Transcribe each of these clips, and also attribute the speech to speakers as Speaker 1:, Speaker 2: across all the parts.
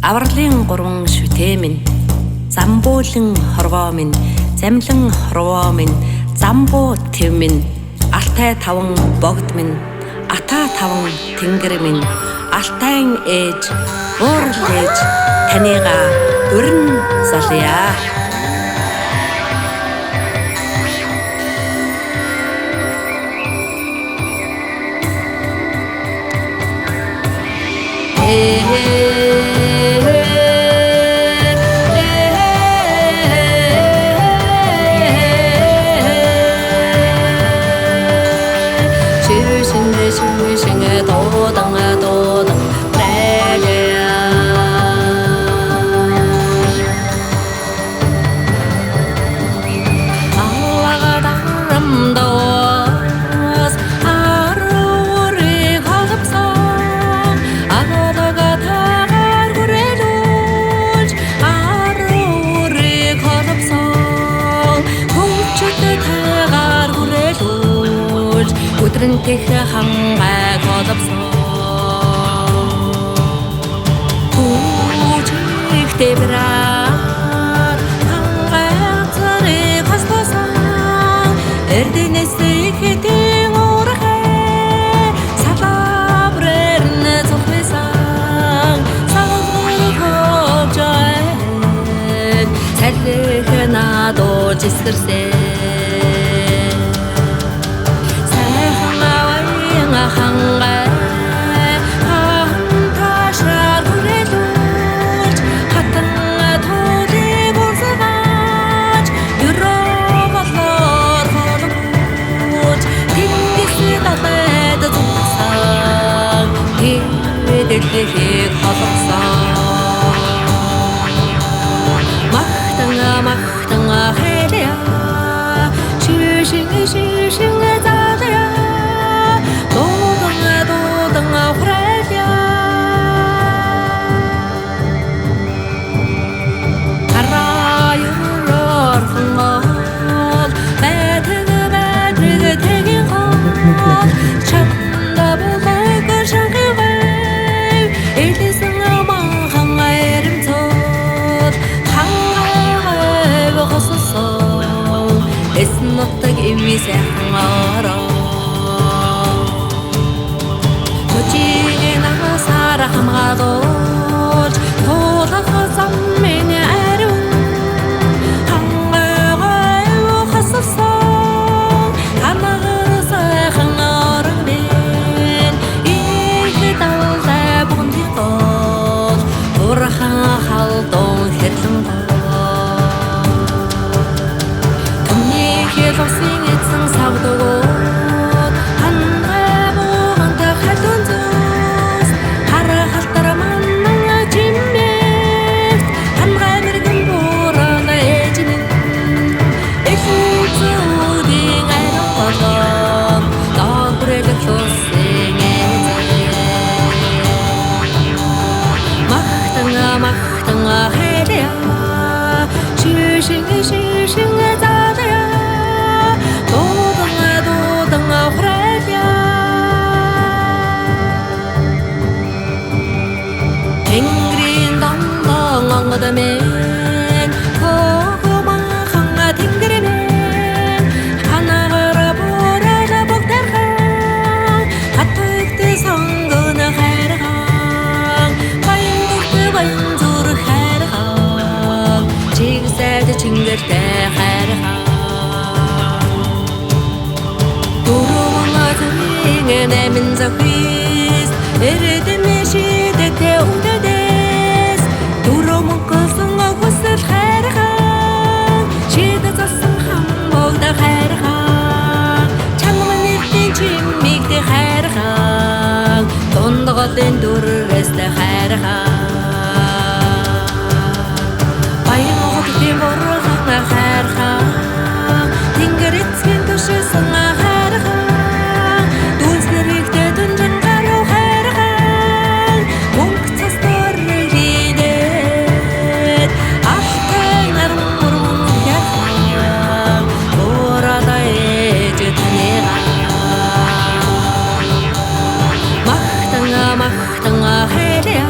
Speaker 1: Авралын гурван шүтээ минь, замбуулан хорвоо минь, замлан хорвоо минь, замбуу тэв минь, алтай таван богд минь, атаа таван тэнгэр минь, алтайн ээж, уурал ээж, таныга өрн залъя.
Speaker 2: Тэх хангай голобсон Хүүчиг дэвраа хангай царыг хасласан Эрдэнэс ихэтийн уурхай салабрэр нэзухвэсан Салгын хожай цалих надо жисгэрсэн хангай ханташар хүрэлүүлж хатан тулыг урсгаж юроолоор холбож тэнгис далайд зүгсэн тэвэдэлхийг холбосон махтан хэлэя шишин залая хамгаалуулж туулах замын ариун хангай хассан хамаарсан орон их талтай бүгдийг бурхан халдун хэрлэн томний хэлсэн эцэн савдгоо Мен хогомахан тэнгэрэн ханагара бурала богдархан хатагт сонгон хайрхан баянзур хайрхан чигсэд чингэртэй хайрхан дөрөвнгийн нэмэн захис эрдэнэ шидэтэй үндэдэ Дундготын дүрэстэй хайрхан баян хотын бурхан хайрхан тэнгэр эцгийн төшөөсөн хайрхан дүнсгэрэгтэй дүнжин гаруу хайрхан мөнгө цас дөрөлийдээд ахтай нармурун хайрхан бурала ээж таныга махтанга хэлэя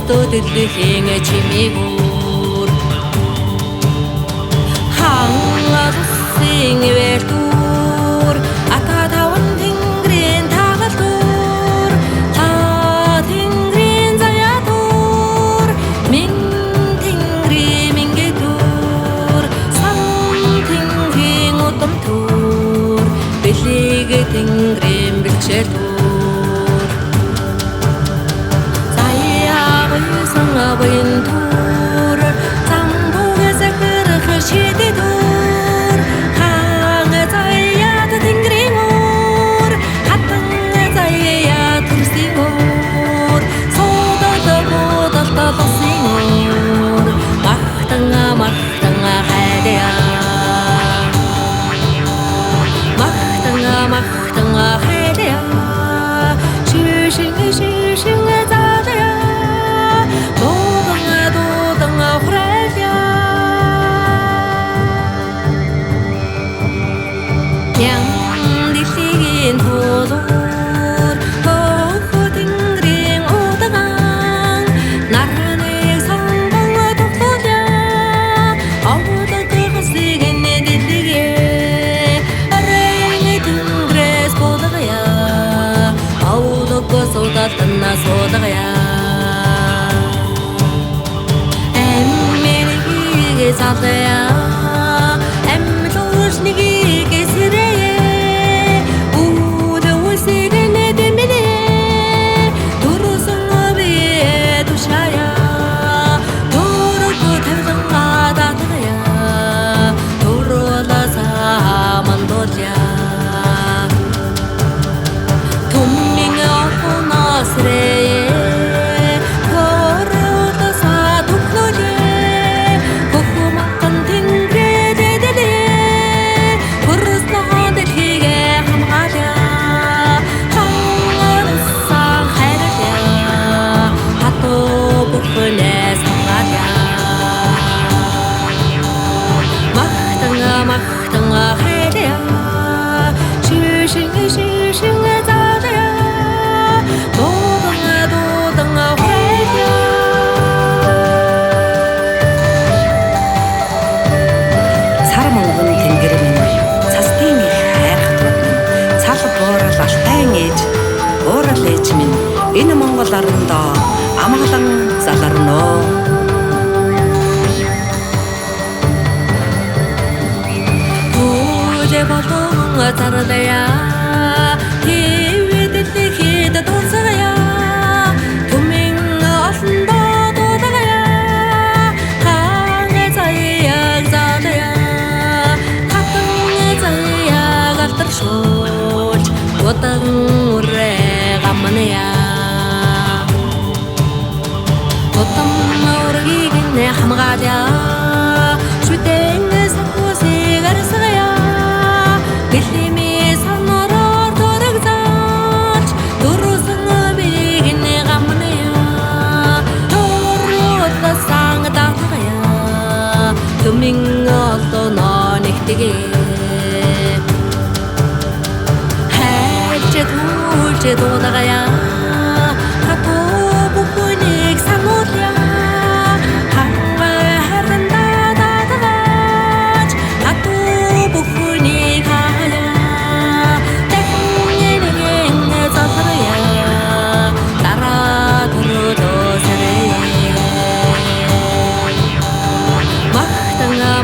Speaker 2: дөдлөхийн чимээгүүр хангалсын вэртүүр ата таван тэнгэрийн тагалдуур та тэнгэрийн заяатуур min тэнгэрийн мингэтүүр сан тэнгэрийн удамтуур бэлэг тэнгэрийн бэлчээртүүр Abin tur Zambuga zakırık şidi dur Hangi zayat tingrimur Hattanga zayat tursingur Soda da bodal da basingur Mahtanga hadeya Mahtanga hadeya Şüşünge zadaya 도당아 후라이야 양디시긴 도돌 호호딩그링 오다강 나란의 성공을 독도자 어부덕을 거시긴 내디디게 아래양이 등그레스 보다가야 어우덕거 쏟았던 나 쏟아가야 Zadaya em tosh nigi kesire ude usige ne demine durusun abi tushaya duru ko thamsanga dataya duru la sa mandolya tumminga onasre Mahtanga hadeya Şüşünge zadaya Dodanga hadeya
Speaker 1: Сар монгон тэнгэр минь цастын хайрхтууд минь цал буурал алтай ээж уурал ээж минь энэ Монгол орондоо амгалан заларно
Speaker 2: болон зарлая хэвэдэхэд дуусгая түмэн олондоо дуудагая ханга заяаг залая хатан заяаг алтаршуулж удан үрэ гамная утам ургийг нэ хамгааля шүтэн сахусыг арсгая Бэлими санараар дөрөгзаач дөрөсөн бийг нэ гамная дөрөөлө сангадагая түмэн олоноо нэгтэгэ хайж түлж дуудагая хатуу бүхнийг санууля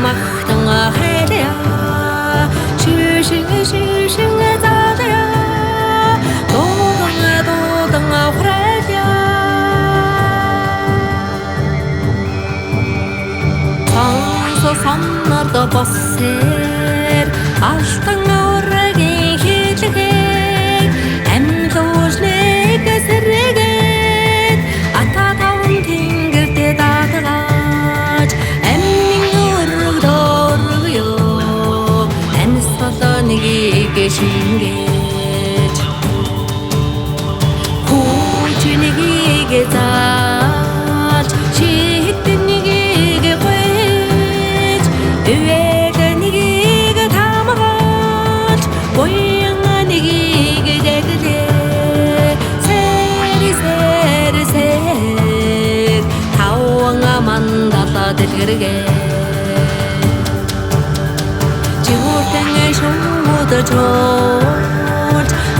Speaker 2: Mahtanga hadeya Şüşünge zadaya Dodanga huraya Tanso sanlarda basser Altanga uragin hitlekek Em dojnek esirreget Ata taun tingirte dadagaj Нэгийг шингээж Хүүч нэгийг зааж Шихт нэгийг гойж Өвэг нэгийг тамгааж Боян нэгийг дэглээ Сэр дэлгэргээ 지구땡에 쇼모더존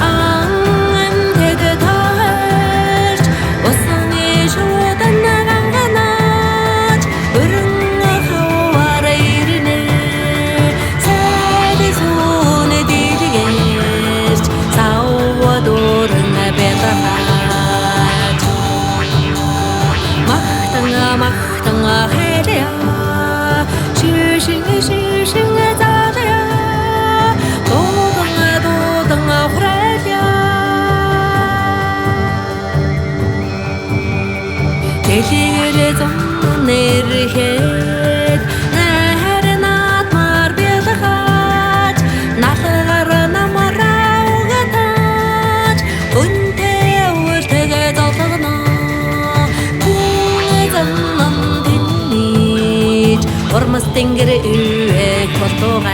Speaker 2: 안돼도 다시 왔으니 쇼다 나간가나 으릉아 하와라 이르네 새리 손에 디리게 싸워도르나 베다가 막당아 해대야 실싱에 자자야 도당아 후라야 대시를 좀 내르해 나를 나트마르 베다가 나가라 나마라우가 타지 은퇴울 때가 졌다나 Ormas tingere üe kotoga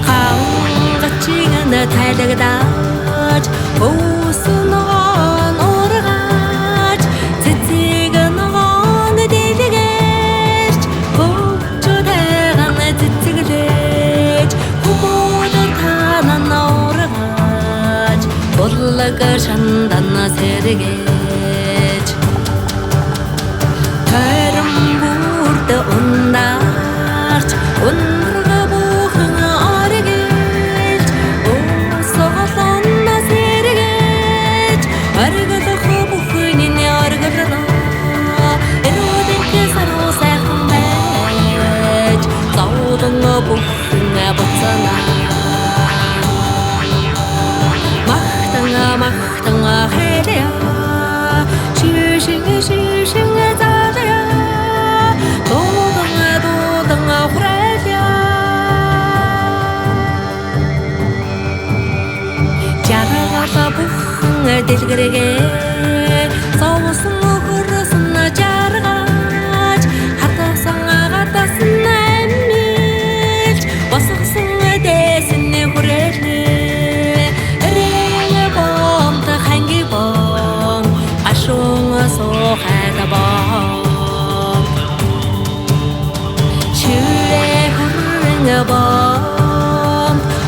Speaker 2: Kangachingana taidagdaj Osunogon orgaj Zitziganon didigej Hokchodagan zitziglej Humodotanan orgaj Bollaga shandan sergej Karamburda undarch unrga buhanga arigej Osoglonna sergej Argada khubuhnin argada Erodinke saro saykhambej Zawdanga buhanga batsana Mahtanga hedeya Shishing 자자야 도당아 후라야 자라가서 부흥을 딜그레게 서우승우 그르스나 자라가지 하다상아 가다스나 엠밀 와서승을 대신에 후레리 링을 봄다 한기봄 아쉬운 소하다 봄 봄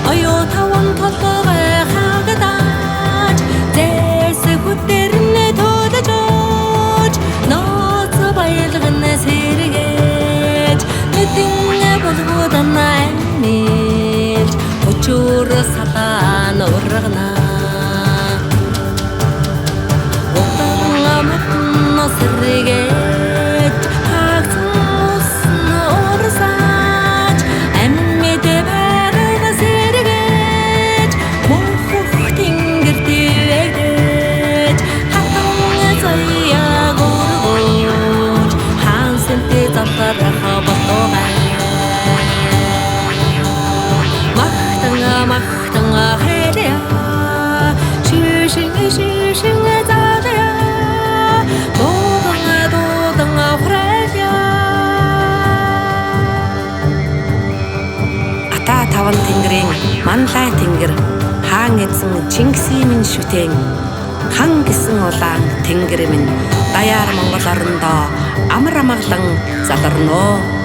Speaker 2: 어요타원 벗어가 하가다지 데스 후때르네 도다조지 너서 바이르간 내 세르게지 느띵에 보고다 나엠밀 고추르 사다 노르가나 오따가 맞노 세르게지 막당아 해대야 실싱에 자자야 도당아 후라야
Speaker 1: Ата таван тэнгэрийн манлай тэнгэр хаан эзэн Чингисийн шүтэн хан гэсэн улаан тэнгэр минь даяар Монгол орондоо амар амгалан заларно.